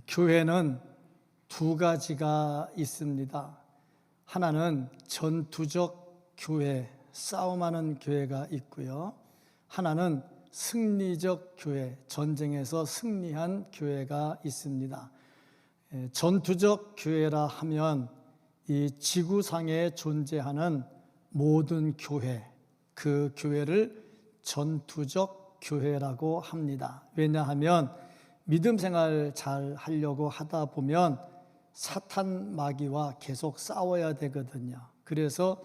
교회는 두 가지가 있습니다. 하나는 전투적 교회, 싸움하는 교회가 있고요. 하나는 승리적 교회, 전쟁에서 승리한 교회가 있습니다. 전투적 교회라 하면 이 지구상에 존재하는 모든 교회, 그 교회를 전투적 교회라고 합니다. 왜냐하면 믿음 생활 잘 하려고 하다 보면 사탄 마귀와 계속 싸워야 되거든요. 그래서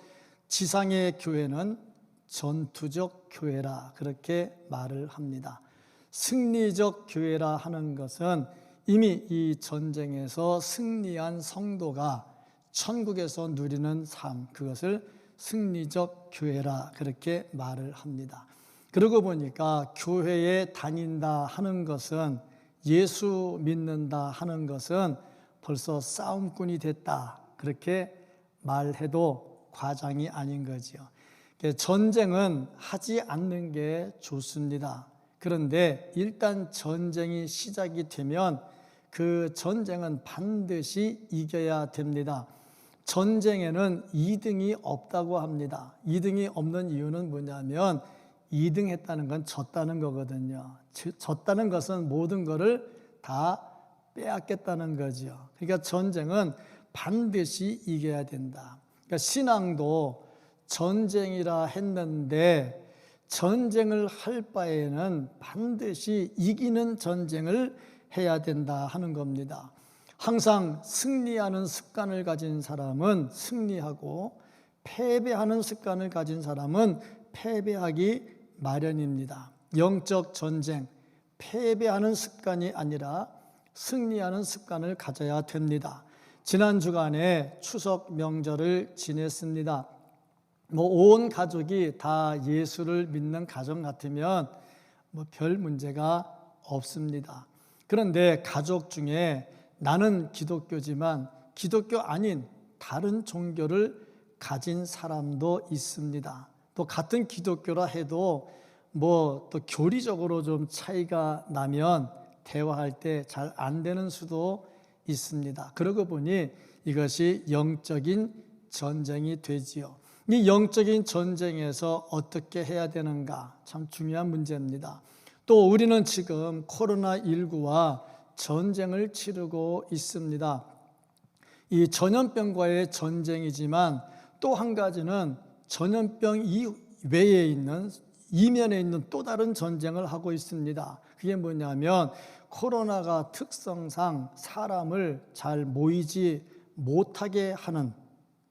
지상의 교회는 전투적 교회라 그렇게 말을 합니다. 승리적 교회라 하는 것은 이미 이 전쟁에서 승리한 성도가 천국에서 누리는 삶, 그것을 승리적 교회라 그렇게 말을 합니다. 그러고 보니까 교회에 다닌다 하는 것은, 예수 믿는다 하는 것은 벌써 싸움꾼이 됐다 그렇게 말해도 과장이 아닌 거지요. 전쟁은 하지 않는 게 좋습니다. 그런데 일단 전쟁이 시작이 되면 그 전쟁은 반드시 이겨야 됩니다. 전쟁에는 2등이 없다고 합니다. 2등이 없는 이유는 뭐냐면 2등 했다는 건 졌다는 거거든요. 졌다는 것은 모든 것을 다 빼앗겠다는 거죠. 그러니까 전쟁은 반드시 이겨야 된다. 그러니까 신앙도 전쟁이라 했는데 전쟁을 할 바에는 반드시 이기는 전쟁을 해야 된다 하는 겁니다. 항상 승리하는 습관을 가진 사람은 승리하고 패배하는 습관을 가진 사람은 패배하기 마련입니다. 영적 전쟁, 패배하는 습관이 아니라 승리하는 습관을 가져야 됩니다. 지난 주간에 추석 명절을 지냈습니다. 온 가족이 다 예수를 믿는 가정 같으면 별 문제가 없습니다. 그런데 가족 중에 나는 기독교지만 기독교 아닌 다른 종교를 가진 사람도 있습니다. 또 같은 기독교라 해도 또 교리적으로 좀 차이가 나면 대화할 때 잘 안 되는 수도 있습니다. 그러고 보니 이것이 영적인 전쟁이 되지요. 이 영적인 전쟁에서 어떻게 해야 되는가 참 중요한 문제입니다. 또 우리는 지금 코로나19와 전쟁을 치르고 있습니다. 이 전염병과의 전쟁이지만 또 한 가지는 전염병 이외에 있는, 이면에 있는 또 다른 전쟁을 하고 있습니다. 그게 뭐냐면 코로나가 특성상 사람을 잘 모이지 못하게 하는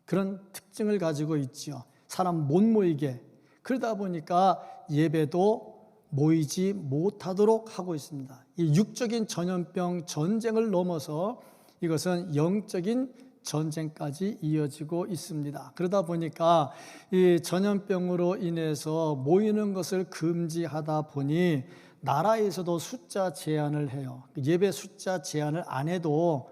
그런 특징을 가지고 있죠. 사람 못 모이게. 그러다 보니까 예배도 모이지 못하도록 하고 있습니다. 이 육적인 전염병 전쟁을 넘어서 이것은 영적인 전쟁까지 이어지고 있습니다. 그러다 보니까 이 전염병으로 인해서 모이는 것을 금지하다 보니 나라에서도 숫자 제한을 해요. 예배 숫자 제한을 안 해도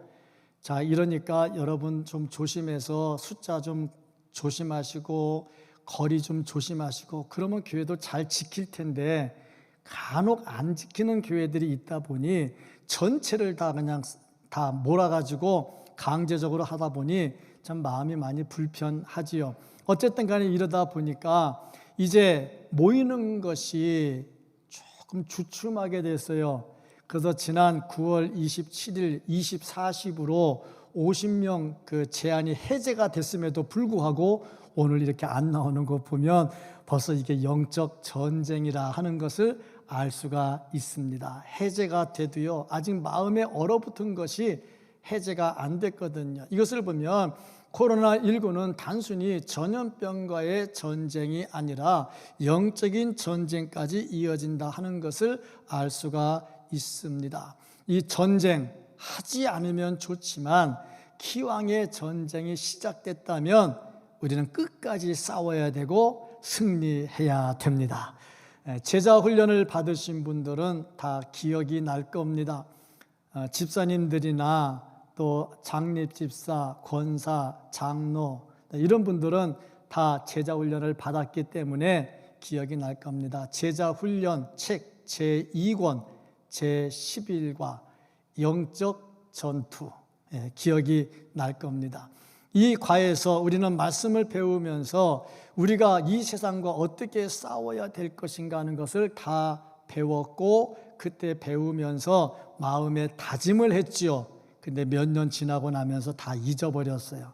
이러니까 여러분 좀 조심해서 숫자 좀 조심하시고 거리 좀 조심하시고 그러면 교회도 잘 지킬 텐데 간혹 안 지키는 교회들이 있다 보니 전체를 다 그냥 다 몰아가지고 강제적으로 하다 보니 참 마음이 많이 불편하지요. 어쨌든 간에 이러다 보니까 이제 모이는 것이 조금 주춤하게 됐어요. 그래서 지난 9월 27일 24시부로 50명 그 제한이 해제가 됐음에도 불구하고 오늘 이렇게 안 나오는 거 보면 벌써 이게 영적 전쟁이라 하는 것을 알 수가 있습니다. 해제가 돼도요, 아직 마음에 얼어붙은 것이 해제가 안 됐거든요. 이것을 보면 코로나19는 단순히 전염병과의 전쟁이 아니라 영적인 전쟁까지 이어진다 하는 것을 알 수가 있습니다. 이 전쟁 하지 않으면 좋지만 기왕의 전쟁이 시작됐다면 우리는 끝까지 싸워야 되고 승리해야 됩니다. 제자 훈련을 받으신 분들은 다 기억이 날 겁니다. 집사님들이나 또 장립집사, 권사, 장로 이런 분들은 다 제자 훈련을 받았기 때문에 기억이 날 겁니다. 제자 훈련 책 제2권 제11과 영적 전투, 기억이 날 겁니다. 이 과에서 우리는 말씀을 배우면서 우리가 이 세상과 어떻게 싸워야 될 것인가 하는 것을 다 배웠고, 그때 배우면서 마음에 다짐을 했지요. 근데 몇 년 지나고 나면서 다 잊어버렸어요.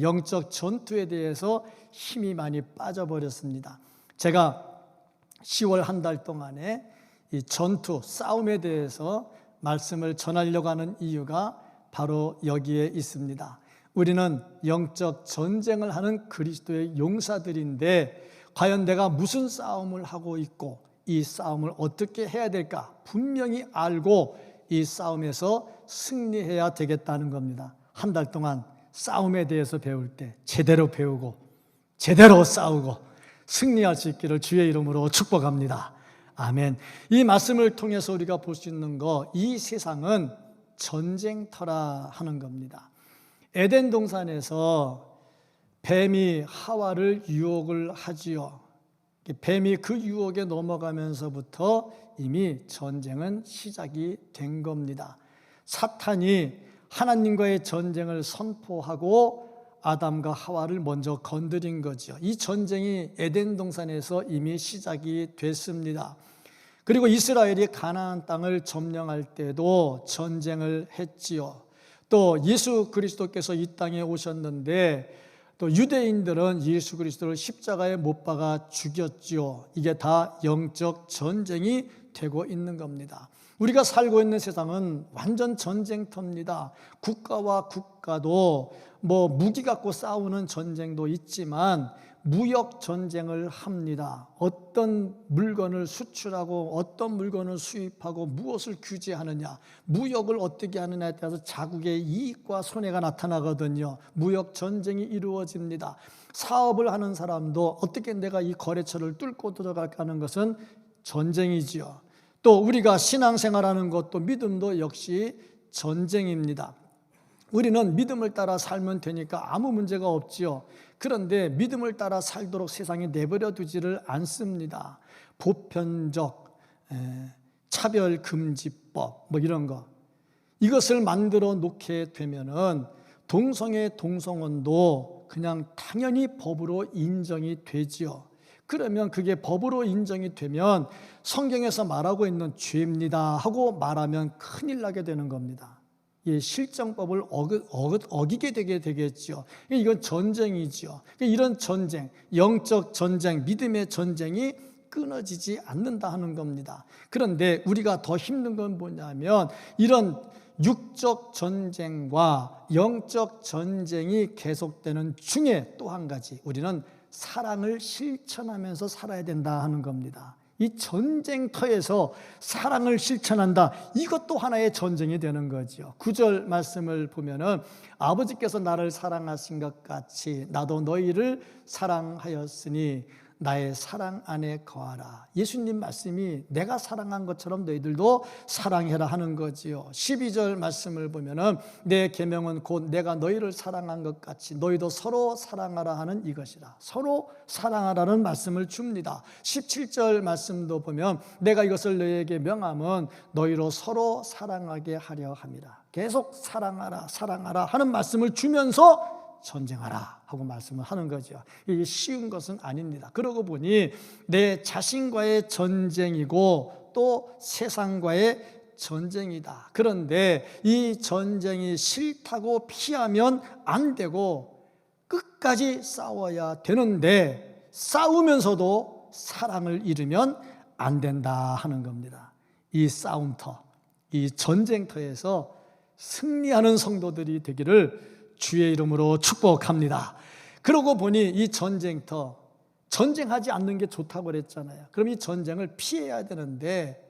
영적 전투에 대해서 힘이 많이 빠져버렸습니다. 제가 10월 한 달 동안에 이 전투, 싸움에 대해서 말씀을 전하려고 하는 이유가 바로 여기에 있습니다. 우리는 영적 전쟁을 하는 그리스도의 용사들인데, 과연 내가 무슨 싸움을 하고 있고 이 싸움을 어떻게 해야 될까 분명히 알고 이 싸움에서 승리해야 되겠다는 겁니다. 한 달 동안 싸움에 대해서 배울 때 제대로 배우고 제대로 싸우고 승리할 수 있기를 주의 이름으로 축복합니다. 아멘. 이 말씀을 통해서 우리가 볼 수 있는 거, 이 세상은 전쟁터라 하는 겁니다. 에덴 동산에서 뱀이 하와를 유혹을 하지요. 뱀이 그 유혹에 넘어가면서부터 이미 전쟁은 시작이 된 겁니다. 사탄이 하나님과의 전쟁을 선포하고 아담과 하와를 먼저 건드린 거죠. 이 전쟁이 에덴 동산에서 이미 시작이 됐습니다. 그리고 이스라엘이 가나안 땅을 점령할 때도 전쟁을 했지요. 또 예수 그리스도께서 이 땅에 오셨는데 또 유대인들은 예수 그리스도를 십자가에 못 박아 죽였지요. 이게 다 영적 전쟁이 되고 있는 겁니다. 우리가 살고 있는 세상은 완전 전쟁터입니다. 국가와 국가도 무기 갖고 싸우는 전쟁도 있지만 무역 전쟁을 합니다. 어떤 물건을 수출하고 어떤 물건을 수입하고 무엇을 규제하느냐, 무역을 어떻게 하느냐에 따라서 자국의 이익과 손해가 나타나거든요. 무역 전쟁이 이루어집니다. 사업을 하는 사람도 어떻게 내가 이 거래처를 뚫고 들어갈까 하는 것은 전쟁이지요. 또 우리가 신앙생활하는 것도, 믿음도 역시 전쟁입니다. 우리는 믿음을 따라 살면 되니까 아무 문제가 없지요. 그런데 믿음을 따라 살도록 세상에 내버려 두지를 않습니다. 보편적 차별금지법 이런 거, 이것을 만들어 놓게 되면은 동성애 동성혼도 그냥 당연히 법으로 인정이 되지요. 그러면 그게 법으로 인정이 되면 성경에서 말하고 있는 죄입니다 하고 말하면 큰일 나게 되는 겁니다. 이 실정법을 어기게 되겠죠. 이건 전쟁이죠. 이런 전쟁, 영적 전쟁, 믿음의 전쟁이 끊어지지 않는다 하는 겁니다. 그런데 우리가 더 힘든 건 뭐냐면, 이런 육적 전쟁과 영적 전쟁이 계속되는 중에 또 한 가지, 우리는 사랑을 실천하면서 살아야 된다 하는 겁니다. 이 전쟁터에서 사랑을 실천한다, 이것도 하나의 전쟁이 되는 거죠. 9절 말씀을 보면은 아버지께서 나를 사랑하신 것 같이 나도 너희를 사랑하였으니 나의 사랑 안에 거하라. 예수님 말씀이 내가 사랑한 것처럼 너희들도 사랑해라 하는 거지요. 12절 말씀을 보면은 내 계명은 곧 내가 너희를 사랑한 것 같이 너희도 서로 사랑하라 하는 이것이라. 서로 사랑하라는 말씀을 줍니다. 17절 말씀도 보면 내가 이것을 너희에게 명함은 너희로 서로 사랑하게 하려 함이라. 계속 사랑하라 사랑하라 하는 말씀을 주면서 전쟁하라 하고 말씀을 하는 거죠. 이게 쉬운 것은 아닙니다. 그러고 보니 내 자신과의 전쟁이고 또 세상과의 전쟁이다. 그런데 이 전쟁이 싫다고 피하면 안 되고 끝까지 싸워야 되는데, 싸우면서도 사랑을 잃으면 안 된다 하는 겁니다. 이 싸움터, 이 전쟁터에서 승리하는 성도들이 되기를 주의 이름으로 축복합니다. 그러고 보니 이 전쟁터, 전쟁하지 않는 게 좋다고 그랬잖아요. 그럼 이 전쟁을 피해야 되는데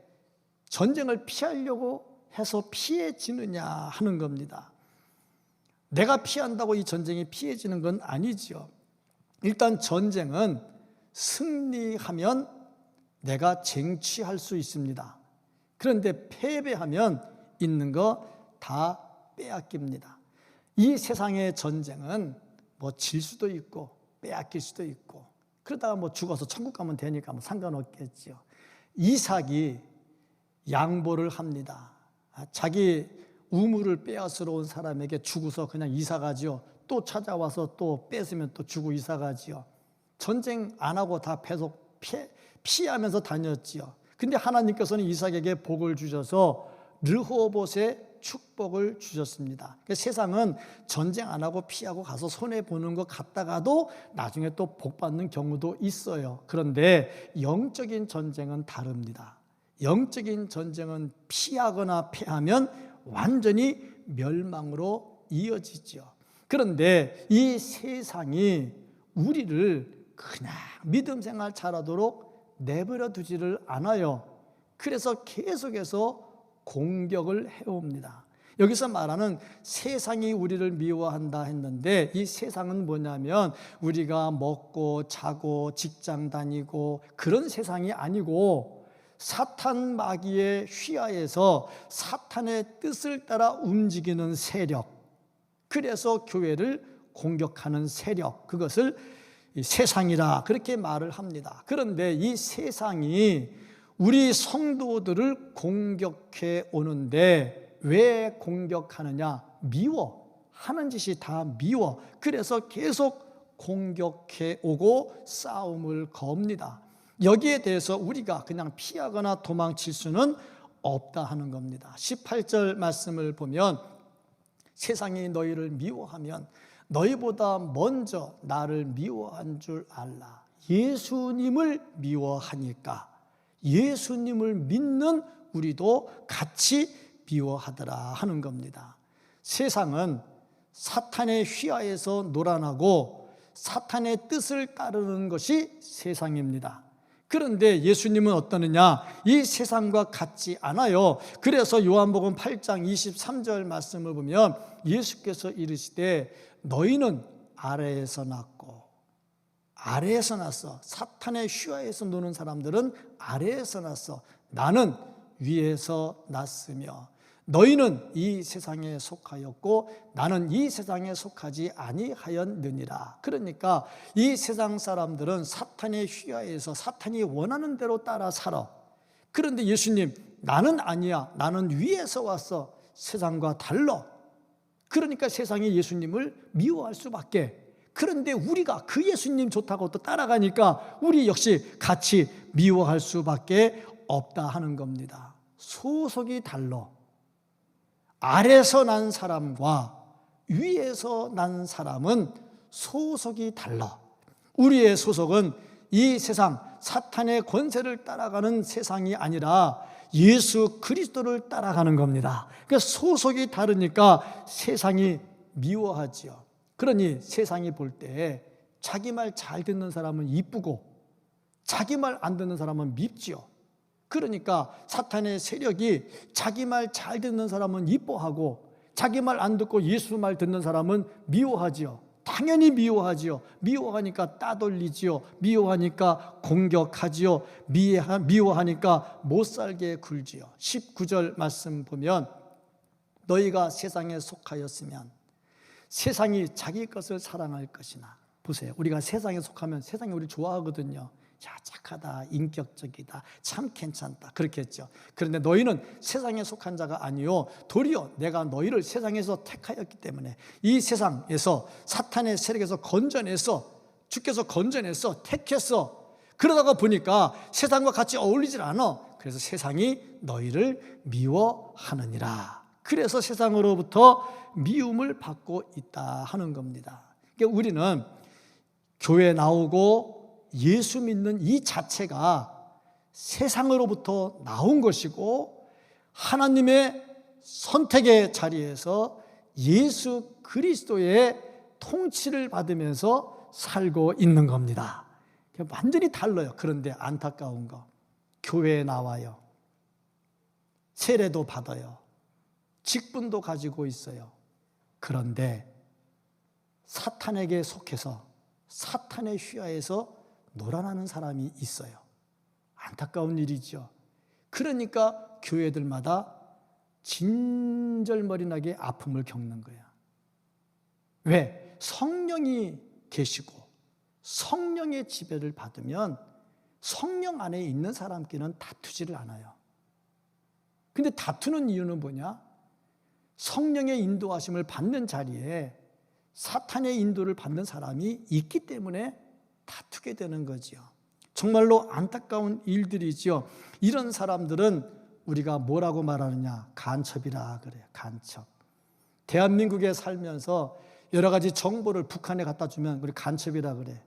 전쟁을 피하려고 해서 피해지느냐 하는 겁니다. 내가 피한다고 이 전쟁이 피해지는 건 아니죠. 일단 전쟁은 승리하면 내가 쟁취할 수 있습니다. 그런데 패배하면 있는 거 다 빼앗깁니다. 이 세상의 전쟁은 질 수도 있고 빼앗길 수도 있고, 그러다가 죽어서 천국 가면 되니까 상관없겠죠. 이삭이 양보를 합니다. 자기 우물을 빼앗으러 온 사람에게 주고서 그냥 이사가지요. 또 찾아와서 또 뺏으면 또 주고 이사가지요. 전쟁 안 하고 다 계속 피하면서 다녔지요. 근데 하나님께서는 이삭에게 복을 주셔서 르호봇의 축복을 주셨습니다. 그러니까 세상은 전쟁 안 하고 피하고 가서 손해보는 것 같다가도 나중에 또 복받는 경우도 있어요. 그런데 영적인 전쟁은 다릅니다. 영적인 전쟁은 피하거나 패하면 완전히 멸망으로 이어지죠. 그런데 이 세상이 우리를 그냥 믿음 생활 잘하도록 내버려 두지를 않아요. 그래서 계속해서 공격을 해옵니다. 여기서 말하는 세상이 우리를 미워한다 했는데 이 세상은 뭐냐면 우리가 먹고 자고 직장 다니고 그런 세상이 아니고 사탄 마귀의 휘하에서 사탄의 뜻을 따라 움직이는 세력, 그래서 교회를 공격하는 세력, 그것을 세상이라 그렇게 말을 합니다. 그런데 이 세상이 우리 성도들을 공격해 오는데 왜 공격하느냐? 미워. 하는 짓이 다 미워. 그래서 계속 공격해 오고 싸움을 겁니다. 여기에 대해서 우리가 그냥 피하거나 도망칠 수는 없다 하는 겁니다. 18절 말씀을 보면 세상이 너희를 미워하면 너희보다 먼저 나를 미워한 줄 알라. 예수님을 미워하니까 예수님을 믿는 우리도 같이 미워하더라 하는 겁니다. 세상은 사탄의 휘하에서 놀아나고 사탄의 뜻을 따르는 것이 세상입니다. 그런데 예수님은 어떠느냐? 이 세상과 같지 않아요. 그래서 요한복음 8장 23절 말씀을 보면 예수께서 이르시되 너희는 아래에서 났고, 아래에서 났어. 사탄의 휘하에서 노는 사람들은 아래에서 났어. 나는 위에서 났으며 너희는 이 세상에 속하였고 나는 이 세상에 속하지 아니하였느니라. 그러니까 이 세상 사람들은 사탄의 휘하에서 사탄이 원하는 대로 따라 살아. 그런데 예수님, 나는 아니야. 나는 위에서 왔어. 세상과 달라. 그러니까 세상이 예수님을 미워할 수밖에. 그런데 우리가 그 예수님 좋다고 또 따라가니까 우리 역시 같이 미워할 수밖에 없다 하는 겁니다. 소속이 달라. 아래에서 난 사람과 위에서 난 사람은 소속이 달라. 우리의 소속은 이 세상 사탄의 권세를 따라가는 세상이 아니라 예수 그리스도를 따라가는 겁니다. 그러니까 소속이 다르니까 세상이 미워하지요. 그러니 세상이 볼 때 자기 말 잘 듣는 사람은 이쁘고 자기 말 안 듣는 사람은 밉지요. 그러니까 사탄의 세력이 자기 말 잘 듣는 사람은 이뻐하고 자기 말 안 듣고 예수 말 듣는 사람은 미워하지요. 당연히 미워하지요. 미워하니까 따돌리지요. 미워하니까 공격하지요. 미워하니까 못 살게 굴지요. 19절 말씀 보면 너희가 세상에 속하였으면 세상이 자기 것을 사랑할 것이나. 보세요. 우리가 세상에 속하면 세상이 우리 좋아하거든요. 야, 착하다, 인격적이다, 참 괜찮다, 그렇게 했죠. 그런데 너희는 세상에 속한 자가 아니요 도리어 내가 너희를 세상에서 택하였기 때문에 이 세상에서 사탄의 세력에서 건져내서 주께서 건져내서 택했어. 그러다가 보니까 세상과 같이 어울리질 않아. 그래서 세상이 너희를 미워하느니라. 그래서 세상으로부터 미움을 받고 있다 하는 겁니다. 그러니까 우리는 교회 나오고 예수 믿는 이 자체가 세상으로부터 나온 것이고 하나님의 선택의 자리에서 예수 그리스도의 통치를 받으면서 살고 있는 겁니다. 완전히 달라요. 그런데 안타까운 거, 교회에 나와요. 세례도 받아요. 직분도 가지고 있어요. 그런데 사탄에게 속해서 사탄의 휘하에서 놀아나는 사람이 있어요. 안타까운 일이죠. 그러니까 교회들마다 진절머리나게 아픔을 겪는 거야. 왜? 성령이 계시고 성령의 지배를 받으면 성령 안에 있는 사람끼리는 다투지를 않아요. 근데 다투는 이유는 뭐냐? 성령의 인도하심을 받는 자리에 사탄의 인도를 받는 사람이 있기 때문에 다투게 되는 거지요. 정말로 안타까운 일들이지요. 이런 사람들은 우리가 뭐라고 말하느냐? 간첩이라 그래요. 간첩. 대한민국에 살면서 여러 가지 정보를 북한에 갖다 주면 우리 간첩이라 그래.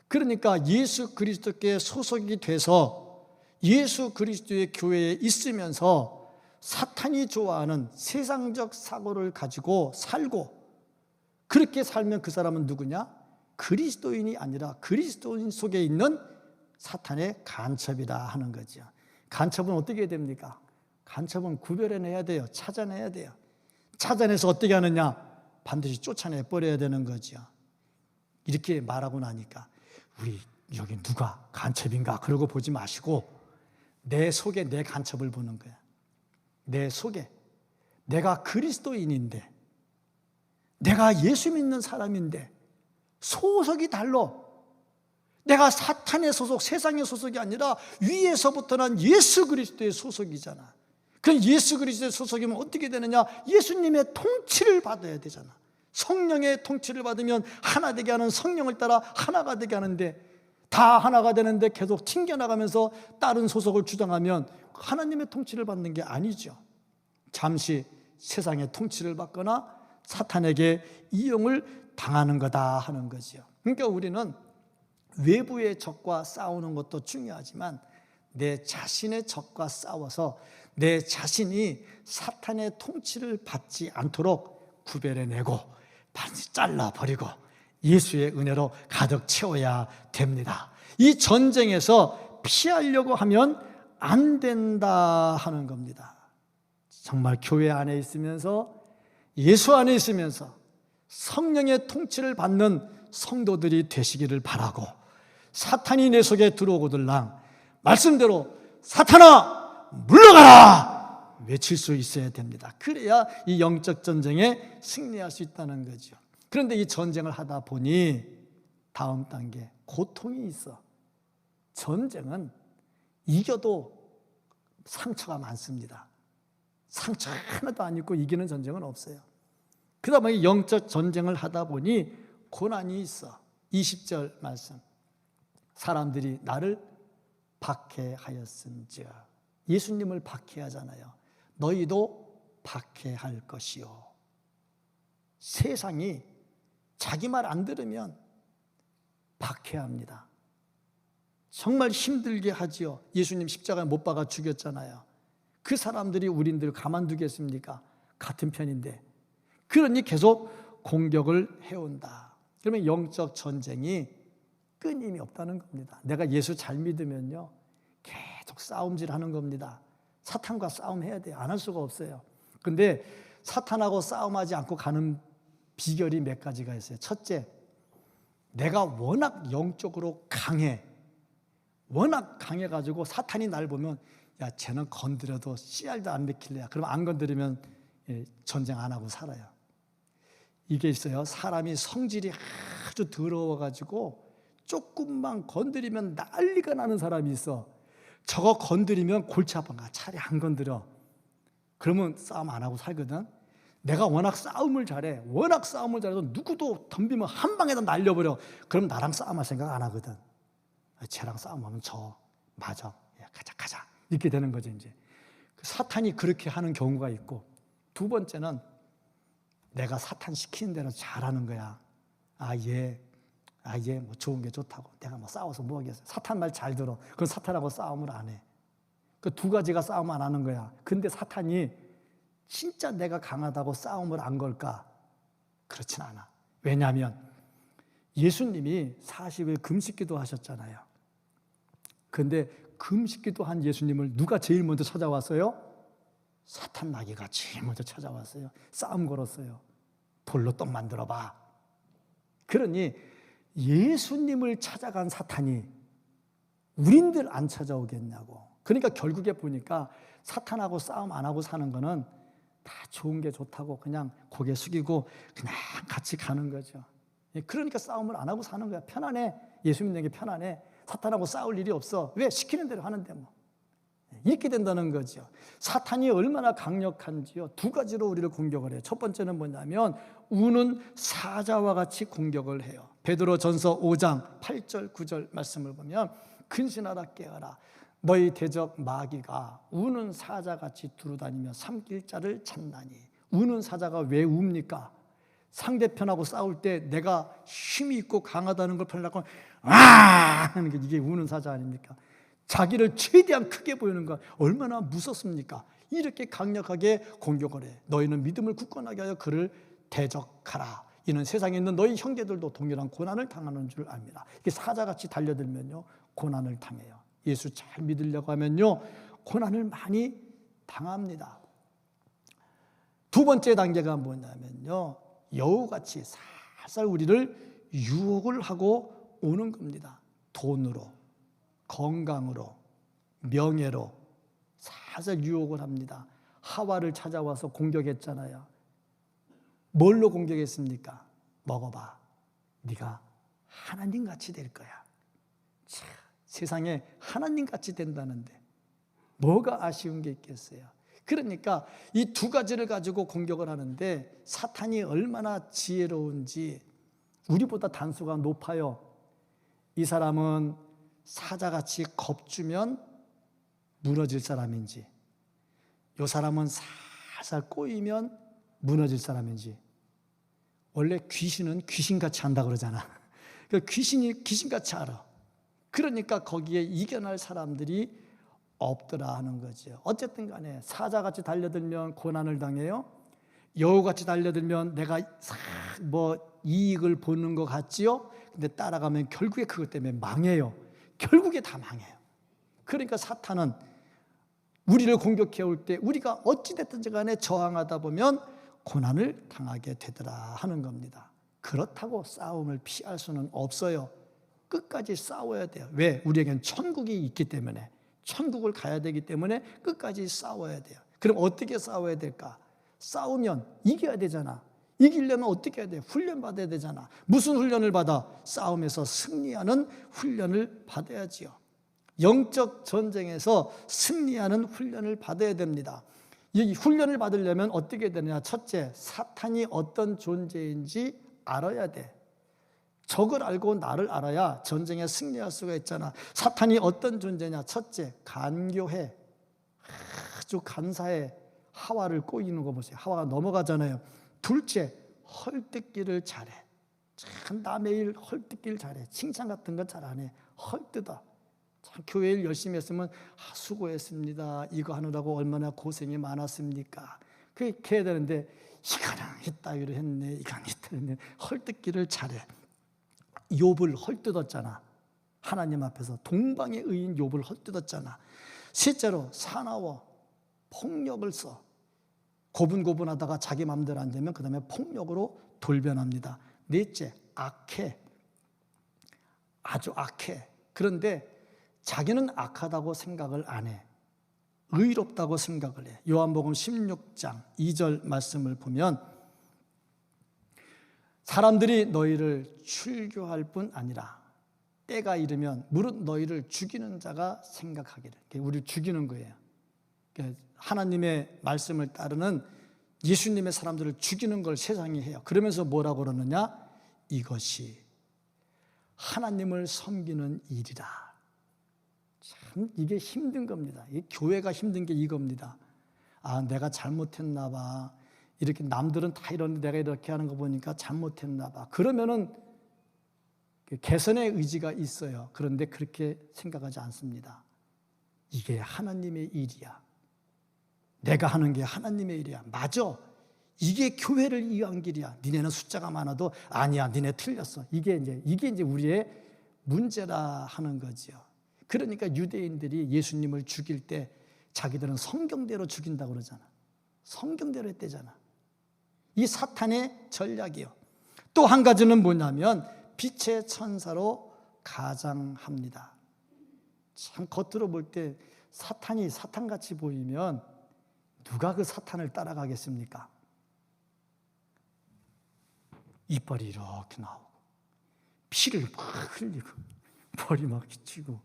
그러니까 예수 그리스도께 소속이 돼서 예수 그리스도의 교회에 있으면서 사탄이 좋아하는 세상적 사고를 가지고 살고, 그렇게 살면 그 사람은 누구냐? 그리스도인이 아니라 그리스도인 속에 있는 사탄의 간첩이다 하는 거죠. 간첩은 어떻게 됩니까? 간첩은 구별해내야 돼요. 찾아내야 돼요. 찾아내서 어떻게 하느냐? 반드시 쫓아내 버려야 되는 거죠. 이렇게 말하고 나니까 우리 여기 누가 간첩인가 그러고 보지 마시고 내 속에 내 간첩을 보는 거야. 내 속에 내가 그리스도인인데, 내가 예수 믿는 사람인데 소속이 달라. 내가 사탄의 소속, 세상의 소속이 아니라 위에서부터 난 예수 그리스도의 소속이잖아. 그 예수 그리스도의 소속이면 어떻게 되느냐? 예수님의 통치를 받아야 되잖아. 성령의 통치를 받으면 하나 되게 하는 성령을 따라 하나가 되게 하는데, 다 하나가 되는데 계속 튕겨나가면서 다른 소속을 주장하면 하나님의 통치를 받는 게 아니죠. 잠시 세상의 통치를 받거나 사탄에게 이용을 당하는 거다 하는 거죠. 그러니까 우리는 외부의 적과 싸우는 것도 중요하지만 내 자신의 적과 싸워서 내 자신이 사탄의 통치를 받지 않도록 구별해내고 반드시 잘라버리고 예수의 은혜로 가득 채워야 됩니다. 이 전쟁에서 피하려고 하면 안 된다 하는 겁니다. 정말 교회 안에 있으면서 예수 안에 있으면서 성령의 통치를 받는 성도들이 되시기를 바라고, 사탄이 내 속에 들어오거들랑 말씀대로 사탄아 물러가라 외칠 수 있어야 됩니다. 그래야 이 영적 전쟁에 승리할 수 있다는 거죠. 그런데 이 전쟁을 하다 보니 다음 단계 고통이 있어. 전쟁은 이겨도 상처가 많습니다. 상처 하나도 안 입고 이기는 전쟁은 없어요. 그러다 보니 영적 전쟁을 하다 보니 고난이 있어. 20절 말씀, 사람들이 나를 박해하였은즉, 예수님을 박해하잖아요. 너희도 박해할 것이요. 세상이 자기 말 안 들으면 박해합니다. 정말 힘들게 하지요. 예수님 십자가에 못 박아 죽였잖아요. 그 사람들이 우린들 가만두겠습니까? 같은 편인데. 그러니 계속 공격을 해온다. 그러면 영적 전쟁이 끊임이 없다는 겁니다. 내가 예수 잘 믿으면요 계속 싸움질하는 겁니다. 사탄과 싸움해야 돼요. 안 할 수가 없어요. 근데 사탄하고 싸움하지 않고 가는 비결이 몇 가지가 있어요. 첫째, 내가 워낙 영적으로 강해. 워낙 강해가지고 사탄이 날 보면 야 쟤는 건드려도 씨알도 안 맥힐래야. 그럼 안 건드리면 전쟁 안 하고 살아요. 이게 있어요. 사람이 성질이 아주 더러워가지고 조금만 건드리면 난리가 나는 사람이 있어. 저거 건드리면 골치 아픈가. 차라리 안 건드려. 그러면 싸움 안 하고 살거든. 내가 워낙 싸움을 잘해. 워낙 싸움을 잘해서 누구도 덤비면 한 방에다 날려버려. 그럼 나랑 싸움할 생각 안 하거든. 쟤랑 싸움하면 져. 맞아. 야, 가자. 이렇게 되는 거죠, 이제. 사탄이 그렇게 하는 경우가 있고, 두 번째는 내가 사탄 시키는 대로 잘하는 거야. 얘 뭐 좋은 게 좋다고. 내가 뭐 싸워서 뭐 하겠어. 사탄 말 잘 들어. 그건 사탄하고 싸움을 안 해. 그 두 가지가 싸움 안 하는 거야. 근데 사탄이 진짜 내가 강하다고 싸움을 안 걸까? 그렇진 않아. 왜냐하면 예수님이 40일 금식기도 하셨잖아요. 근데 금식기도 한 예수님을 누가 제일 먼저 찾아왔어요? 사탄 마귀가 제일 먼저 찾아왔어요. 싸움 걸었어요. 돌로 떡 만들어봐. 그러니 예수님을 찾아간 사탄이 우린들 안 찾아오겠냐고. 그러니까 결국에 보니까 사탄하고 싸움 안 하고 사는 거는 다 좋은 게 좋다고 그냥 고개 숙이고 그냥 같이 가는 거죠. 그러니까 싸움을 안 하고 사는 거야. 편안해. 예수 믿는 게 편안해. 사탄하고 싸울 일이 없어. 왜? 시키는 대로 하는데 뭐. 이렇게 된다는 거죠. 사탄이 얼마나 강력한지요. 두 가지로 우리를 공격을 해요. 첫 번째는 뭐냐면 우는 사자와 같이 공격을 해요. 베드로전서 5장 8절 9절 말씀을 보면 근신하라 깨어라 너희 대적 마귀가 우는 사자같이 두루다니며 삼킬 자를 찾나니. 우는 사자가 왜 웁니까? 상대편하고 싸울 때 내가 힘이 있고 강하다는 걸 표현하고 하는 게 이게 우는 사자 아닙니까? 자기를 최대한 크게 보이는 거 얼마나 무섭습니까? 이렇게 강력하게 공격을 해. 너희는 믿음을 굳건하게 하여 그를 대적하라. 이는 세상에 있는 너희 형제들도 동일한 고난을 당하는 줄 압니다. 이게 사자같이 달려들면요 고난을 당해요. 예수 잘 믿으려고 하면요 고난을 많이 당합니다. 두 번째 단계가 뭐냐면요 여우같이 살살 우리를 유혹을 하고 오는 겁니다. 돈으로, 건강으로, 명예로 살살 유혹을 합니다. 하와를 찾아와서 공격했잖아요. 뭘로 공격했습니까? 먹어봐. 네가 하나님같이 될 거야. 참, 세상에 하나님같이 된다는데 뭐가 아쉬운 게 있겠어요? 그러니까 이 두 가지를 가지고 공격을 하는데 사탄이 얼마나 지혜로운지 우리보다 단수가 높아요. 이 사람은 사자같이 겁주면 무너질 사람인지, 이 사람은 살살 꼬이면 무너질 사람인지. 원래 귀신은 귀신같이 한다 그러잖아. 귀신이 귀신같이 알아. 그러니까 거기에 이겨낼 사람들이 없더라 하는 거죠. 어쨌든 간에 사자같이 달려들면 고난을 당해요. 여우같이 달려들면 내가 뭐 이익을 보는 것 같지요. 근데 따라가면 결국에 그것 때문에 망해요. 결국에 다 망해요. 그러니까 사탄은 우리를 공격해 올 때 우리가 어찌됐든지 간에 저항하다 보면 고난을 당하게 되더라 하는 겁니다. 그렇다고 싸움을 피할 수는 없어요. 끝까지 싸워야 돼요. 왜? 우리에겐 천국이 있기 때문에, 천국을 가야 되기 때문에 끝까지 싸워야 돼요. 그럼 어떻게 싸워야 될까? 싸우면 이겨야 되잖아. 이기려면 어떻게 해야 돼? 훈련 받아야 되잖아. 무슨 훈련을 받아? 싸움에서 승리하는 훈련을 받아야지요. 영적 전쟁에서 승리하는 훈련을 받아야 됩니다. 이 훈련을 받으려면 어떻게 되느냐? 첫째, 사탄이 어떤 존재인지 알아야 돼. 적을 알고 나를 알아야 전쟁에 승리할 수가 있잖아. 사탄이 어떤 존재냐? 첫째, 간교해. 아주 간사해. 하와를 꼬이는 거 보세요. 하와가 넘어가잖아요. 둘째, 헐뜯기를 잘해. 참 남의 일 헐뜯기를 잘해. 칭찬 같은 건 잘 안 해. 헐뜯어. 참 교회 일 열심히 했으면 수고했습니다. 이거 하느라고 얼마나 고생이 많았습니까? 그렇게 해야 되는데 이거는 이따위로 했네. 이거는 이따위로 했네. 헐뜯기를 잘해. 욥을 헐뜯었잖아. 하나님 앞에서 동방의 의인 욥을 헐뜯었잖아. 실제로 사나워 폭력을 써. 고분고분하다가 자기 마음대로 안 되면 그 다음에 폭력으로 돌변합니다. 넷째, 악해. 아주 악해. 그런데 자기는 악하다고 생각을 안 해. 의롭다고 생각을 해. 요한복음 16장 2절 말씀을 보면 사람들이 너희를 출교할 뿐 아니라 때가 이르면 무릇 너희를 죽이는 자가 생각하기를. 우리를 죽이는 거예요. 하나님의 말씀을 따르는 예수님의 사람들을 죽이는 걸 세상이 해요. 그러면서 뭐라고 그러느냐? 이것이 하나님을 섬기는 일이라. 참 이게 힘든 겁니다. 이 교회가 힘든 게 이겁니다. 아, 내가 잘못했나 봐. 이렇게 남들은 다 이러는데 내가 이렇게 하는 거 보니까 잘못했나 봐. 그러면은 개선의 의지가 있어요. 그런데 그렇게 생각하지 않습니다. 이게 하나님의 일이야. 내가 하는 게 하나님의 일이야. 맞아. 이게 교회를 이해한 길이야. 니네는 숫자가 많아도 아니야. 니네 틀렸어. 이게 이제 우리의 문제라 하는 거죠. 그러니까 유대인들이 예수님을 죽일 때 자기들은 성경대로 죽인다고 그러잖아. 성경대로 했대잖아. 이 사탄의 전략이요. 또 한 가지는 뭐냐면 빛의 천사로 가장합니다. 참 겉으로 볼 때 사탄이 사탄같이 보이면 누가 그 사탄을 따라가겠습니까? 이빨이 이렇게 나오고 피를 막 흘리고 머리 막 휘치고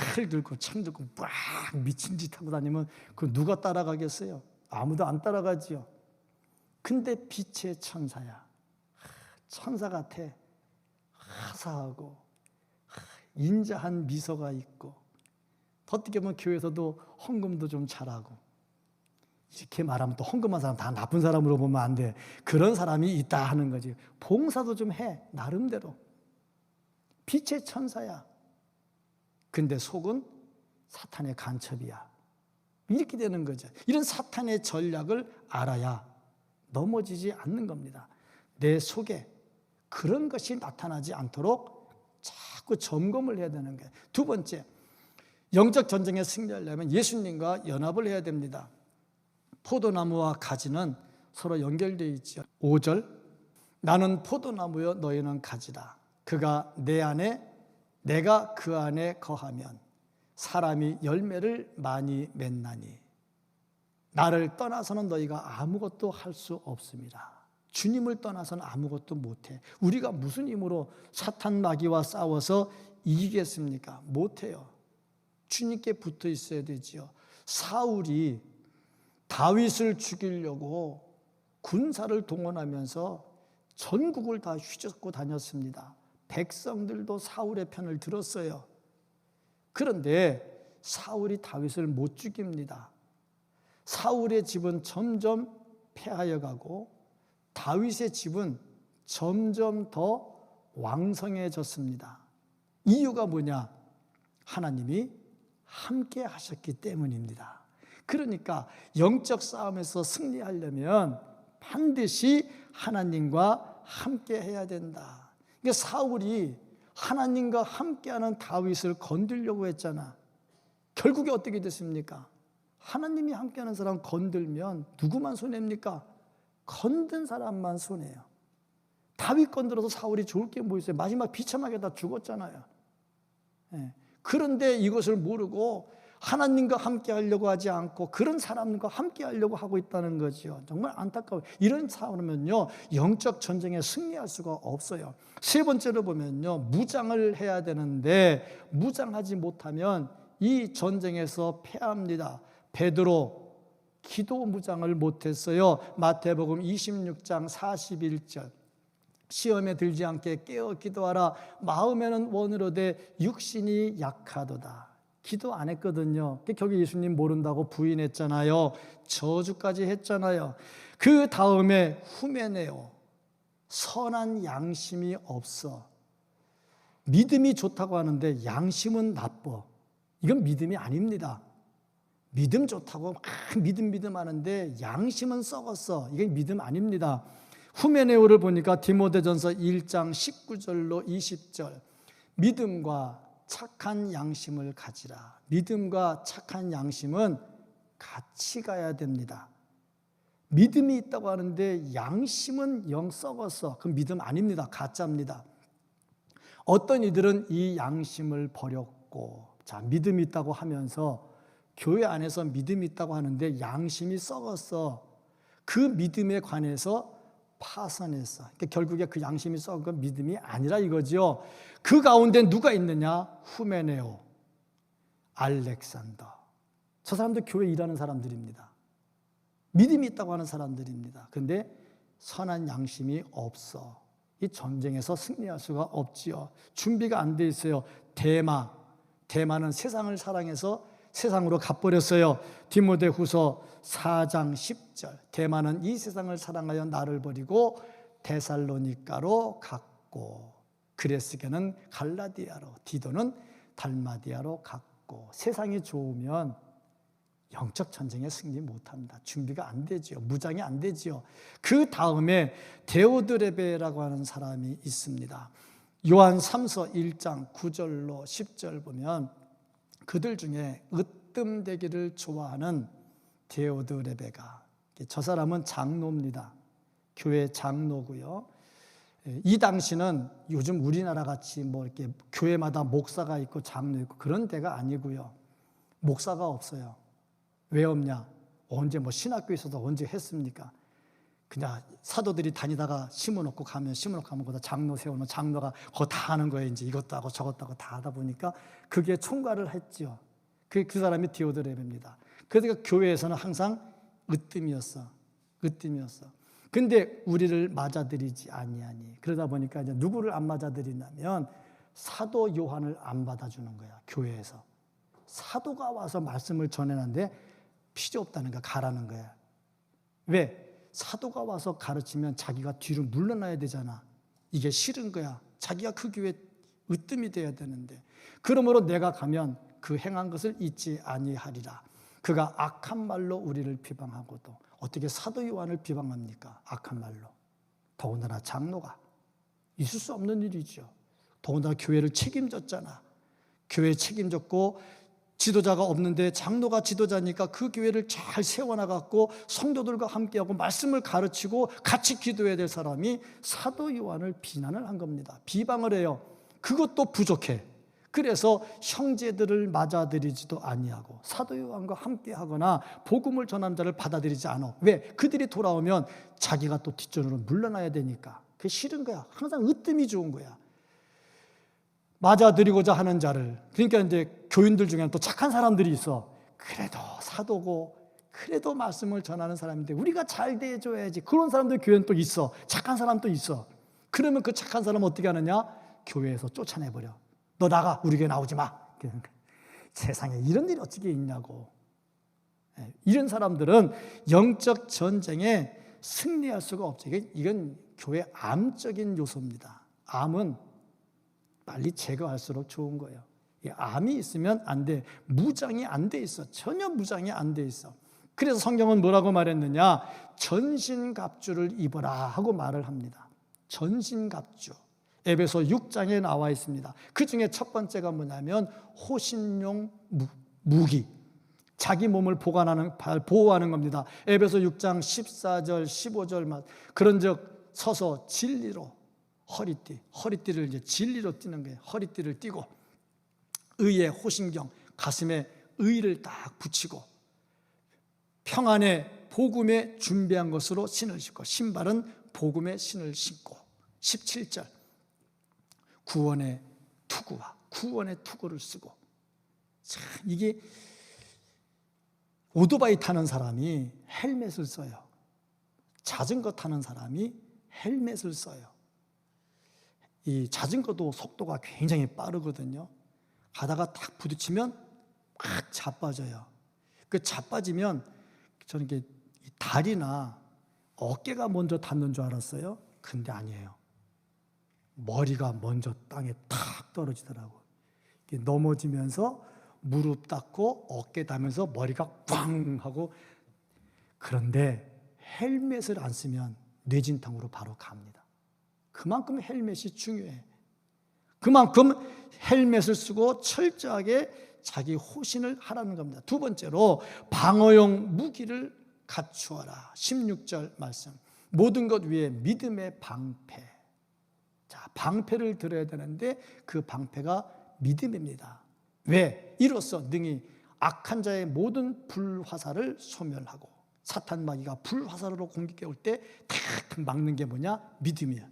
칼 들고 창 들고 막 미친 짓 하고 다니면 그 누가 따라가겠어요? 아무도 안 따라가지요. 근데 빛의 천사야. 천사 같아. 화사하고 인자한 미소가 있고, 어떻게 보면 교회에서도 헌금도 좀 잘하고, 이렇게 말하면 또 헌금한 사람 다 나쁜 사람으로 보면 안 돼. 그런 사람이 있다 하는 거지. 봉사도 좀 해, 나름대로. 빛의 천사야. 근데 속은 사탄의 간첩이야. 이렇게 되는 거죠. 이런 사탄의 전략을 알아야 넘어지지 않는 겁니다. 내 속에 그런 것이 나타나지 않도록 자꾸 점검을 해야 되는 거예요. 두 번째, 영적 전쟁에 승리하려면 예수님과 연합을 해야 됩니다. 포도나무와 가지는 서로 연결되어 있죠. 5절, 나는 포도나무여 너희는 가지라. 그가 내 안에 내가 그 안에 거하면 사람이 열매를 많이 맺나니 나를 떠나서는 너희가 아무것도 할 수 없습니다. 주님을 떠나서는 아무것도 못해. 우리가 무슨 힘으로 사탄 마귀와 싸워서 이기겠습니까? 못해요. 주님께 붙어 있어야 되지요. 사울이 다윗을 죽이려고 군사를 동원하면서 전국을 다 휘젓고 다녔습니다. 백성들도 사울의 편을 들었어요. 그런데 사울이 다윗을 못 죽입니다. 사울의 집은 점점 패하여 가고 다윗의 집은 점점 더 왕성해졌습니다. 이유가 뭐냐? 하나님이 함께 하셨기 때문입니다. 그러니까 영적 싸움에서 승리하려면 반드시 하나님과 함께 해야 된다. 그러니까 사울이 하나님과 함께하는 다윗을 건들려고 했잖아. 결국에 어떻게 됐습니까? 하나님이 함께하는 사람 건들면 누구만 손해입니까? 건든 사람만 손해요. 다윗 건들어서 사울이 좋을 게 뭐 있어요? 마지막 비참하게 다 죽었잖아요. 그런데 이것을 모르고 하나님과 함께 하려고 하지 않고 그런 사람과 함께 하려고 하고 있다는 거죠. 정말 안타까워요. 이런 사람은요, 영적 전쟁에 승리할 수가 없어요. 세 번째로 보면요, 무장을 해야 되는데 무장하지 못하면 이 전쟁에서 패합니다. 베드로 기도 무장을 못했어요. 마태복음 26장 41절. 시험에 들지 않게 깨어 기도하라. 마음에는 원으로되 육신이 약하도다. 기도 안 했거든요. 결국 예수님 모른다고 부인했잖아요. 저주까지 했잖아요. 그 다음에 후메네오. 선한 양심이 없어. 믿음이 좋다고 하는데 양심은 나빠. 이건 믿음이 아닙니다. 믿음 좋다고 막 믿음 하는데 양심은 썩었어. 이게 믿음 아닙니다. 후메네오를 보니까 디모데전서 1장 19절로 20절. 믿음과 착한 양심을 가지라. 믿음과 착한 양심은 같이 가야 됩니다. 믿음이 있다고 하는데 양심은 영 썩었어. 그건 믿음 아닙니다. 가짜입니다. 어떤 이들은 이 양심을 버렸고, 자, 믿음이 있다고 하면서 교회 안에서 믿음이 있다고 하는데 양심이 썩었어. 그 믿음에 관해서 파선했어. 그러니까 결국에 그 양심이 썩은 건 믿음이 아니라 이거죠. 그 가운데 누가 있느냐? 후메네오, 알렉산더. 저 사람들 교회 일하는 사람들입니다. 믿음이 있다고 하는 사람들입니다. 그런데 선한 양심이 없어. 이 전쟁에서 승리할 수가 없지요. 준비가 안 돼 있어요. 대마는 세상을 사랑해서 세상으로 가버렸어요. 디모데후서 4장 10절. 대마는 이 세상을 사랑하여 나를 버리고 데살로니가로 갔고, 그레스게는 갈라디아로, 디도는 달마디아로 갔고. 세상이 좋으면 영적 전쟁에 승리 못합니다. 준비가 안 되지요. 무장이 안 되지요. 그 다음에 데오드레베라고 하는 사람이 있습니다. 요한 3서 1장 9절로 10절 보면 그들 중에 으뜸되기를 좋아하는 데오드레베가, 저 사람은 장로입니다. 교회 장로고요. 이 당시는 요즘 우리나라 같이 뭐 이렇게 교회마다 목사가 있고 장로 있고 그런 데가 아니고요. 목사가 없어요. 왜 없냐? 언제 뭐 신학교에 있어서 언제 했습니까? 그냥 사도들이 다니다가 심어놓고 가면 거기다 장로 세우면 장로가 그거 다 하는 거예요. 이제 이것도 하고 저것도 하고 다 하다 보니까 그게 총괄을 했죠. 그 사람이 디오드레베입니다. 그러니까 교회에서는 항상 으뜸이었어. 근데 우리를 맞아들이지 아니하니. 그러다 보니까 이제 누구를 안 맞아들이냐면 사도 요한을 안 받아주는 거야. 교회에서. 사도가 와서 말씀을 전해는데 필요 없다는 거야. 가라는 거야. 왜? 사도가 와서 가르치면 자기가 뒤로 물러나야 되잖아. 이게 싫은 거야. 자기가 그 교회에 으뜸이 돼야 되는데. 그러므로 내가 가면 그 행한 것을 잊지 아니하리라. 그가 악한 말로 우리를 비방하고도 어떻게 사도 요한을 비방합니까? 악한 말로. 더군다나 장로가. 있을 수 없는 일이죠. 더군다나 교회를 책임졌잖아. 교회 책임졌고 지도자가 없는데 장로가 지도자니까 그 교회를 잘 세워나갔고 성도들과 함께하고 말씀을 가르치고 같이 기도해야 될 사람이 사도 요한을 비난을 한 겁니다. 비방을 해요. 그것도 부족해. 그래서 형제들을 맞아들이지도 아니하고 사도 요한과 함께하거나 복음을 전한 자를 받아들이지 않아. 왜? 그들이 돌아오면 자기가 또 뒷전으로 물러나야 되니까. 그게 싫은 거야. 항상 으뜸이 좋은 거야. 맞아들이고자 하는 자를. 그러니까 이제 교인들 중에는 또 착한 사람들이 있어. 그래도 사도고 그래도 말씀을 전하는 사람인데 우리가 잘 대해줘야지. 그런 사람들 교회는 또 있어. 착한 사람도 있어. 그러면 그 착한 사람은 어떻게 하느냐? 교회에서 쫓아내버려. 너 나가. 우리 교회 나오지 마. 세상에 이런 일이 어떻게 있냐고. 이런 사람들은 영적 전쟁에 승리할 수가 없죠. 이건 교회 암적인 요소입니다. 암은 빨리 제거할수록 좋은 거예요. 암이 있으면 안 돼. 무장이 안 돼 있어. 전혀 무장이 안 돼 있어. 그래서 성경은 뭐라고 말했느냐? 전신갑주를 입어라 하고 말을 합니다. 전신갑주. 에베소 6장에 나와 있습니다. 그 중에 첫 번째가 뭐냐면 호신용 무기. 자기 몸을 보호하는 겁니다. 에베소 6장 14절, 15절 그런즉 서서 진리로 허리띠를 이제 진리로 띠는 거예요. 허리띠를 띠고 의의 호신경, 가슴에 의를 딱 붙이고 평안의 복음에 준비한 것으로 신을 신고 신발은 복음의 신을 신고 17절 구원의 투구를 쓰고. 자, 이게 오토바이 타는 사람이 헬멧을 써요. 자전거 타는 사람이 헬멧을 써요. 이 자전거도 속도가 굉장히 빠르거든요. 가다가 딱 부딪히면 막 자빠져요. 그 자빠지면 저는 이게 다리나 어깨가 먼저 닿는 줄 알았어요. 근데 아니에요. 머리가 먼저 땅에 탁 떨어지더라고요. 넘어지면서 무릎 닿고 어깨 닿으면서 머리가 꽝 하고. 그런데 헬멧을 안 쓰면 뇌진탕으로 바로 갑니다. 그만큼 헬멧이 중요해. 그만큼 헬멧을 쓰고 철저하게 자기 호신을 하라는 겁니다. 두 번째로 방어용 무기를 갖추어라. 16절 말씀. 모든 것 위에 믿음의 방패. 자, 방패를 들어야 되는데 그 방패가 믿음입니다. 왜? 이로써 능히 악한 자의 모든 불화살을 소멸하고. 사탄 마귀가 불화살로 공격해 올 때 탁 막는 게 뭐냐? 믿음이야.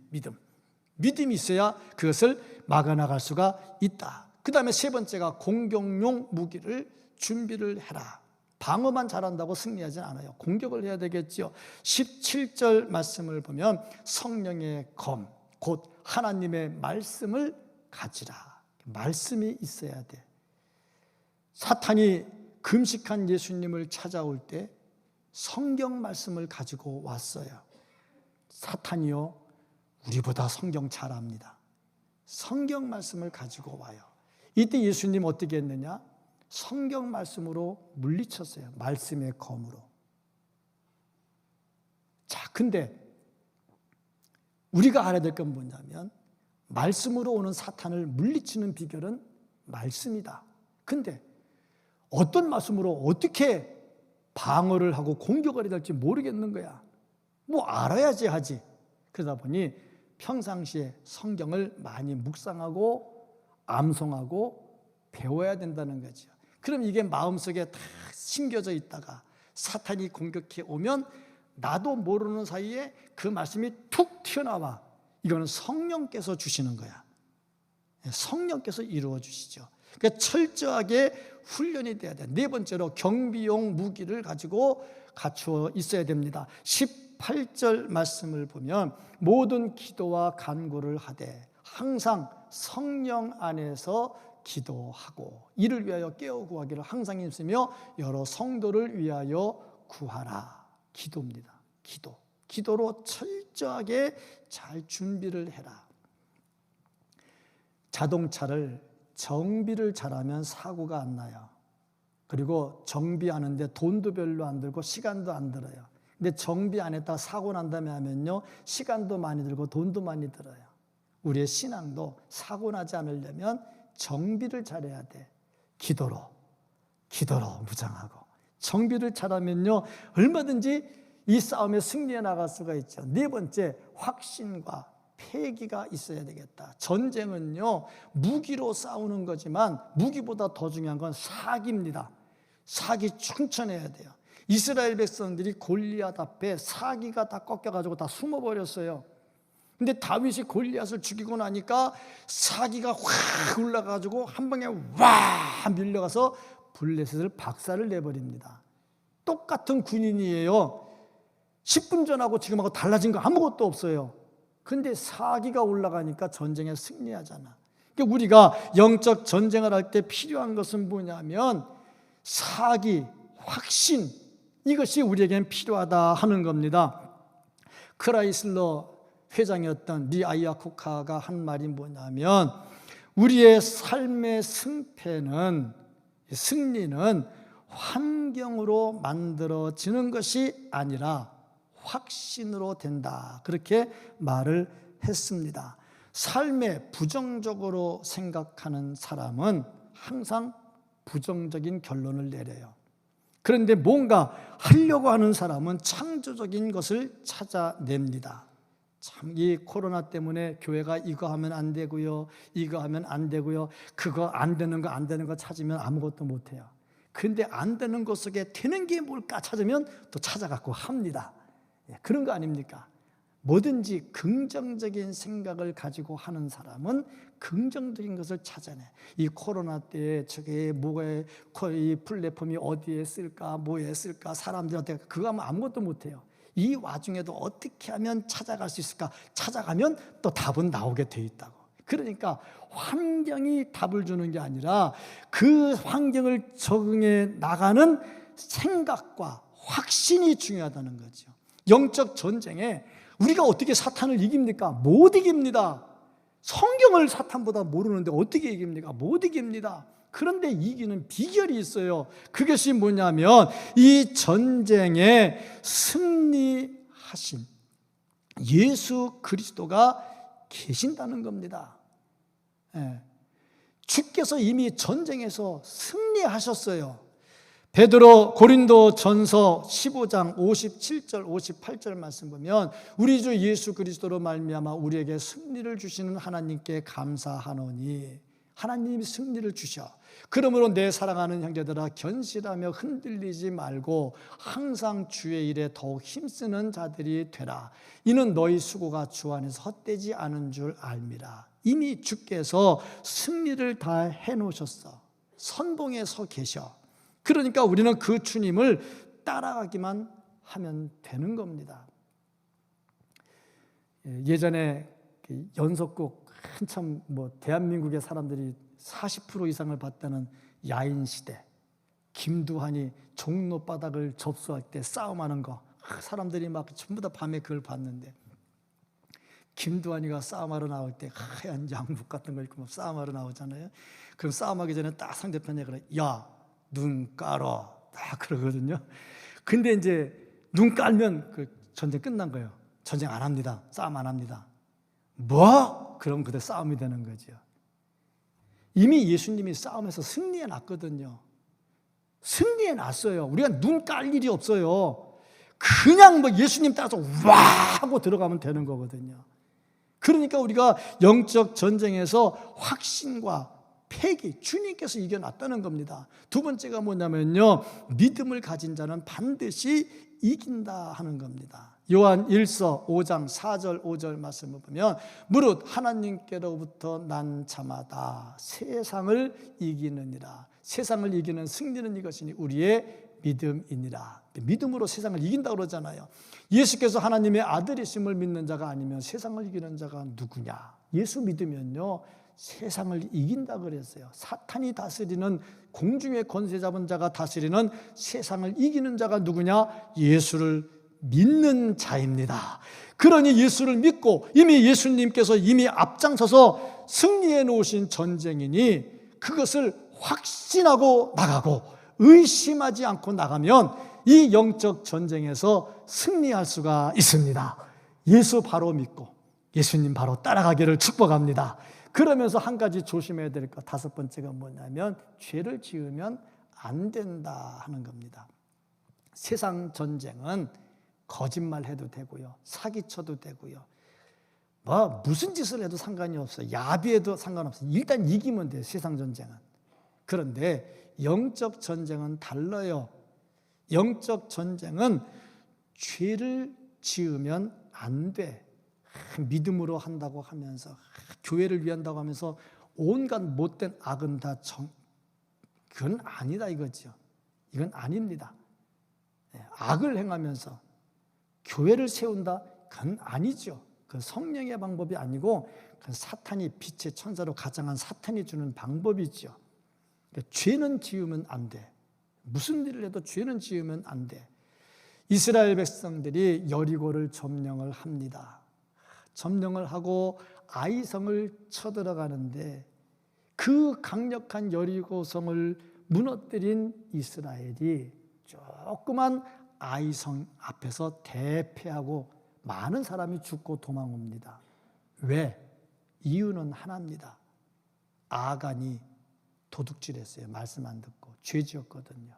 믿음이 있어야 그것을 막아나갈 수가 있다. 그 다음에 세 번째가 공격용 무기를 준비를 해라. 방어만 잘한다고 승리하진 않아요. 공격을 해야 되겠죠. 17절 말씀을 보면 성령의 검, 곧 하나님의 말씀을 가지라. 말씀이 있어야 돼. 사탄이 금식한 예수님을 찾아올 때 성경 말씀을 가지고 왔어요. 사탄이요, 우리보다 성경 잘 압니다. 성경 말씀을 가지고 와요. 이때 예수님 어떻게 했느냐? 성경 말씀으로 물리쳤어요. 말씀의 검으로. 자, 근데 우리가 알아야 될 건 뭐냐면 말씀으로 오는 사탄을 물리치는 비결은 말씀이다. 근데 어떤 말씀으로 어떻게 방어를 하고 공격을 해야 될지 모르겠는 거야. 뭐 알아야지 하지. 그러다 보니 평상시에 성경을 많이 묵상하고 암송하고 배워야 된다는 거죠. 그럼 이게 마음속에 다 심겨져 있다가 사탄이 공격해 오면 나도 모르는 사이에 그 말씀이 툭 튀어나와. 이거는 성령께서 주시는 거야. 성령께서 이루어 주시죠. 그러니까 철저하게 훈련이 돼야 돼. 네 번째로 경비용 무기를 가지고 갖추어 있어야 됩니다. 18절 말씀을 보면 모든 기도와 간구를 하되 항상 성령 안에서 기도하고 이를 위하여 깨어 구하기를 항상 힘쓰며 여러 성도를 위하여 구하라. 기도입니다. 기도로 철저하게 잘 준비를 해라. 자동차를 정비를 잘하면 사고가 안 나요. 그리고 정비하는데 돈도 별로 안 들고 시간도 안 들어요. 근데 정비 안 했다가 사고 난 다음에 하면요, 시간도 많이 들고 돈도 많이 들어요. 우리의 신앙도 사고 나지 않으려면 정비를 잘해야 돼. 기도로 무장하고. 정비를 잘하면요, 얼마든지 이 싸움에 승리해 나갈 수가 있죠. 네 번째, 확신과 패기가 있어야 되겠다. 전쟁은요, 무기로 싸우는 거지만 무기보다 더 중요한 건 사기입니다. 사기 충천해야 돼요. 이스라엘 백성들이 골리앗 앞에 사기가 다 꺾여가지고 다 숨어버렸어요. 근데 다윗이 골리앗을 죽이고 나니까 사기가 확 올라가지고 한 방에 와 밀려가서 블레셋을 박살을 내버립니다. 똑같은 군인이에요. 10분 전하고 지금하고 달라진 거 아무것도 없어요. 근데 사기가 올라가니까 전쟁에 승리하잖아. 그러니까 우리가 영적 전쟁을 할 때 필요한 것은 뭐냐면 사기, 확신, 이것이 우리에게는 필요하다 하는 겁니다. 크라이슬러 회장이었던 리 아이아코카가 한 말이 뭐냐면 우리의 삶의 승리는 환경으로 만들어지는 것이 아니라 확신으로 된다. 그렇게 말을 했습니다. 삶에 부정적으로 생각하는 사람은 항상 부정적인 결론을 내려요. 그런데 뭔가 하려고 하는 사람은 창조적인 것을 찾아냅니다. 참, 이 코로나 때문에 교회가 이거 하면 안 되고요, 이거 하면 안 되고요, 그거 안 되는 거 찾으면 아무것도 못해요. 그런데 안 되는 것 속에 되는 게 뭘까 찾으면 또 찾아갖고 합니다. 그런 거 아닙니까? 뭐든지 긍정적인 생각을 가지고 하는 사람은 긍정적인 것을 찾아내. 이 코로나 때에 저게 뭐가 이 플랫폼이 어디에 쓸까, 뭐에 쓸까, 사람들한테 그거 하면 아무것도 못해요. 이 와중에도 어떻게 하면 찾아갈 수 있을까? 찾아가면 또 답은 나오게 돼 있다고. 그러니까 환경이 답을 주는 게 아니라 그 환경을 적응해 나가는 생각과 확신이 중요하다는 거죠. 영적 전쟁에 우리가 어떻게 사탄을 이깁니까? 못 이깁니다. 성경을 사탄보다 모르는데 어떻게 이깁니까? 못 이깁니다. 그런데 이기는 비결이 있어요. 그것이 뭐냐면 이 전쟁에 승리하신 예수 그리스도가 계신다는 겁니다. 주께서 이미 전쟁에서 승리하셨어요. 베드로 고린도 전서 15장 57절 58절 말씀 보면 우리 주 예수 그리스도로 말미암아 우리에게 승리를 주시는 하나님께 감사하노니, 하나님이 승리를 주셔. 그러므로 내 사랑하는 형제들아 견실하며 흔들리지 말고 항상 주의 일에 더욱 힘쓰는 자들이 되라. 이는 너희 수고가 주 안에서 헛되지 않은 줄 알미라. 이미 주께서 승리를 다 해놓으셨어. 선봉에 서 계셔. 그러니까 우리는 그 주님을 따라가기만 하면 되는 겁니다. 예전에 연속곡 한참 대한민국의 사람들이 40% 이상을 봤다는 야인 시대, 김두한이 종로 바닥을 접수할 때 싸움하는 거, 사람들이 막 전부 다 밤에 그걸 봤는데, 김두한이가 싸움하러 나올 때 하얀 양복 같은 거 입고 싸움하러 나오잖아요. 그럼 싸움하기 전에 딱 상대편에 그래, 야, 눈 깔어, 딱 그러거든요. 근데 이제 눈 깔면 그 전쟁 끝난 거예요. 전쟁 안 합니다. 싸움 안 합니다. 뭐? 그럼 그때 싸움이 되는 거죠. 이미 예수님이 싸움에서 승리해 놨거든요. 승리해 놨어요. 우리가 눈 깔 일이 없어요. 그냥 예수님 따라서 와 하고 들어가면 되는 거거든요. 그러니까 우리가 영적 전쟁에서 확신과 패기, 주님께서 이겨놨다는 겁니다. 두 번째가 뭐냐면요, 믿음을 가진 자는 반드시 이긴다 하는 겁니다. 요한 1서 5장 4절 5절 말씀을 보면 무릇 하나님께로부터 난 자마다 세상을 이기느니라. 세상을 이기는 승리는 이것이니 우리의 믿음이니라. 믿음으로 세상을 이긴다 그러잖아요. 예수께서 하나님의 아들이심을 믿는 자가 아니면 세상을 이기는 자가 누구냐? 예수 믿으면요 세상을 이긴다 그랬어요. 사탄이 다스리는, 공중의 권세 잡은 자가 다스리는 세상을 이기는 자가 누구냐? 예수를 믿는 자입니다. 그러니 예수를 믿고 이미 예수님께서 이미 앞장서서 승리해 놓으신 전쟁이니 그것을 확신하고 나가고 의심하지 않고 나가면 이 영적 전쟁에서 승리할 수가 있습니다. 예수 바로 믿고 예수님 바로 따라가기를 축복합니다. 그러면서 한 가지 조심해야 될 것, 다섯 번째가 뭐냐면 죄를 지으면 안 된다 하는 겁니다. 세상 전쟁은 거짓말해도 되고요, 사기쳐도 되고요, 무슨 짓을 해도 상관이 없어요. 야비해도 상관없어요. 일단 이기면 돼요, 세상 전쟁은. 그런데 영적 전쟁은 달라요. 영적 전쟁은 죄를 지으면 안 돼. 믿음으로 한다고 하면서, 교회를 위한다고 하면서 온갖 못된 악은 다 그건 아니다 이거죠. 이건 아닙니다. 악을 행하면서 교회를 세운다? 그건 아니죠. 그 성령의 방법이 아니고 그 사탄이, 빛의 천사로 가장한 사탄이 주는 방법이죠. 그러니까 죄는 지으면 안 돼. 무슨 일을 해도 죄는 지으면 안 돼. 이스라엘 백성들이 여리고를 점령을 합니다. 점령을 하고 아이성을 쳐들어가는데 그 강력한 여리고성을 무너뜨린 이스라엘이 조그만 아이성 앞에서 대패하고 많은 사람이 죽고 도망옵니다. 왜? 이유는 하나입니다. 아간이 도둑질했어요. 말씀 안 듣고 죄 지었거든요.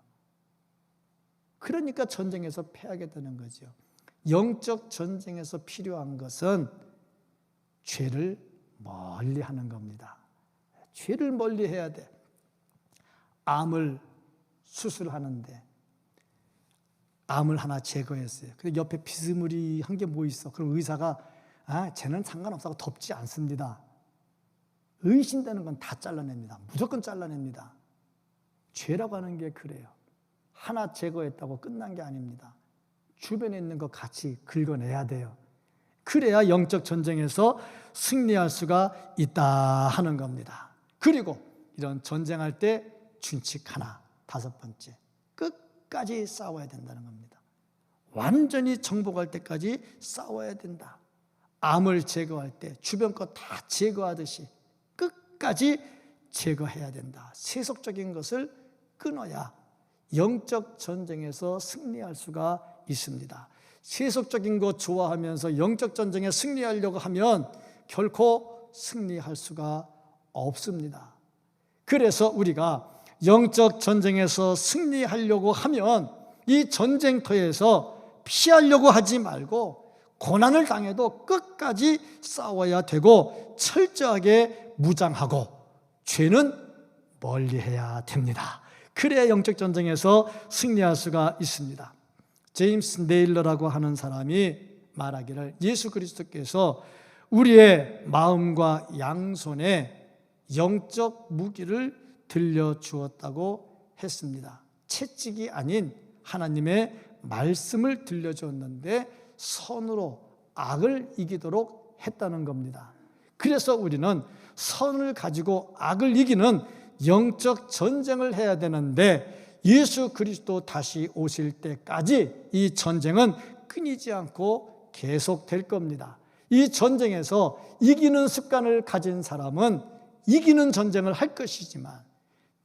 그러니까 전쟁에서 패하게 되는 거죠. 영적 전쟁에서 필요한 것은 죄를 멀리하는 겁니다. 죄를 멀리해야 돼. 암을 수술하는데 암을 하나 제거했어요. 근데 옆에 비스무리한 게 뭐 있어? 그럼 의사가 쟤는 상관없다고 덮지 않습니다. 의심되는 건 다 잘라냅니다. 무조건 잘라냅니다. 죄라고 하는 게 그래요. 하나 제거했다고 끝난 게 아닙니다. 주변에 있는 거 같이 긁어내야 돼요. 그래야 영적 전쟁에서 승리할 수가 있다 하는 겁니다. 그리고 이런 전쟁할 때 준칙 하나, 다섯 번째, 끝까지 싸워야 된다는 겁니다. 완전히 정복할 때까지 싸워야 된다. 암을 제거할 때 주변 거 다 제거하듯이 끝까지 제거해야 된다. 세속적인 것을 끊어야 영적 전쟁에서 승리할 수가 있습니다. 세속적인 것 좋아하면서 영적 전쟁에 승리하려고 하면 결코 승리할 수가 없습니다. 그래서 우리가 영적 전쟁에서 승리하려고 하면 이 전쟁터에서 피하려고 하지 말고 고난을 당해도 끝까지 싸워야 되고 철저하게 무장하고 죄는 멀리해야 됩니다. 그래야 영적 전쟁에서 승리할 수가 있습니다. 제임스 네일러라고 하는 사람이 말하기를 예수 그리스도께서 우리의 마음과 양손에 영적 무기를 들려주었다고 했습니다. 채찍이 아닌 하나님의 말씀을 들려주었는데 선으로 악을 이기도록 했다는 겁니다. 그래서 우리는 선을 가지고 악을 이기는 영적 전쟁을 해야 되는데 예수 그리스도 다시 오실 때까지 이 전쟁은 끊이지 않고 계속될 겁니다. 이 전쟁에서 이기는 습관을 가진 사람은 이기는 전쟁을 할 것이지만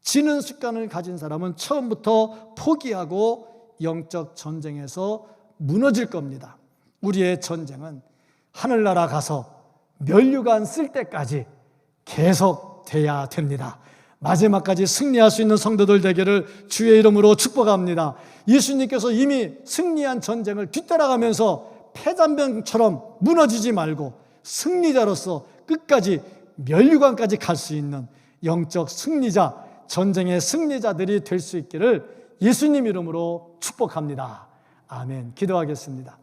지는 습관을 가진 사람은 처음부터 포기하고 영적 전쟁에서 무너질 겁니다. 우리의 전쟁은 하늘나라 가서 면류관 쓸 때까지 계속돼야 됩니다. 마지막까지 승리할 수 있는 성도들 되기를 주의 이름으로 축복합니다. 예수님께서 이미 승리한 전쟁을 뒤따라가면서 패잔병처럼 무너지지 말고 승리자로서 끝까지 면류관까지 갈 수 있는 영적 승리자, 전쟁의 승리자들이 될 수 있기를 예수님 이름으로 축복합니다. 아멘. 기도하겠습니다.